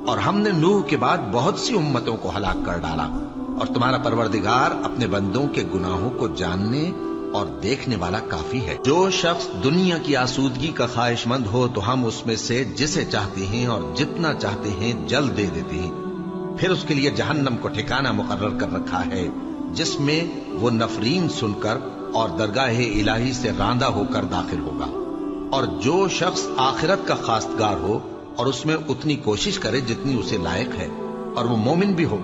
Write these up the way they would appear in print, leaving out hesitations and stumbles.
اور ہم نے نوح کے بعد بہت سی امتوں کو ہلاک کر ڈالا، اور تمہارا پروردگار اپنے بندوں کے گناہوں کو جاننے اور دیکھنے والا کافی ہے۔ جو شخص دنیا کی آسودگی کا خواہش مند ہو تو ہم اس میں سے جسے چاہتے ہیں اور جتنا چاہتے ہیں جلد دے دیتے ہیں، پھر اس کے لیے جہنم کو ٹھکانہ مقرر کر رکھا ہے، جس میں وہ نفرین سن کر اور درگاہ الہی سے راندہ ہو کر داخل ہوگا۔ اور جو شخص آخرت کا خواستگار ہو اور اس میں اتنی کوشش کرے جتنی اسے لائق ہے، اور وہ مومن بھی ہو،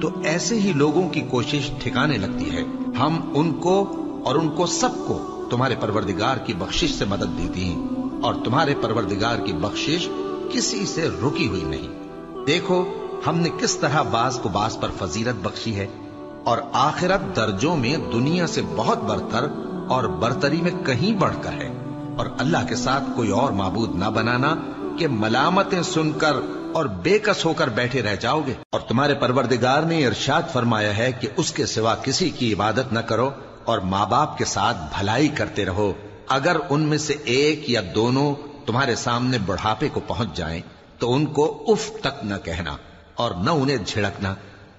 تو ایسے ہی لوگوں کی کوشش ٹھکانے لگتی ہے۔ ہم ان کو اور ان کو سب کو تمہارے پروردگار کی بخشش سے مدد دیتی ہیں، اور تمہارے پروردگار کی بخشش کسی سے رکی ہوئی نہیں۔ دیکھو ہم نے کس طرح بعض کو بعض پر فضیلت بخشی ہے، اور آخرت درجوں میں دنیا سے بہت برتر اور برتری میں کہیں بڑھ کر ہے، اور اللہ کے ساتھ کوئی اور معبود نہ بنانا کہ ملامتیں سن کر اور بے کس ہو کر بیٹھے رہ جاؤ گے۔ اور تمہارے پروردگار نے ارشاد فرمایا ہے کہ اس کے سوا کسی کی عبادت نہ کرو، اور ماں باپ کے ساتھ بھلائی کرتے رہو۔ اگر ان میں سے ایک یا دونوں تمہارے سامنے بڑھاپے کو پہنچ جائیں تو ان کو اف تک نہ کہنا، اور نہ انہیں جھڑکنا،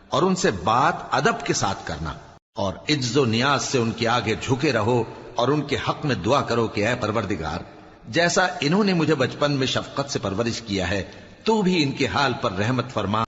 اور ان سے بات ادب کے ساتھ کرنا، اور عجز و نیاز سے ان کے آگے جھکے رہو، اور ان کے حق میں دعا کرو کہ اے پروردگار، جیسا انہوں نے مجھے بچپن میں شفقت سے پرورش کیا ہے، تو بھی ان کے حال پر رحمت فرما۔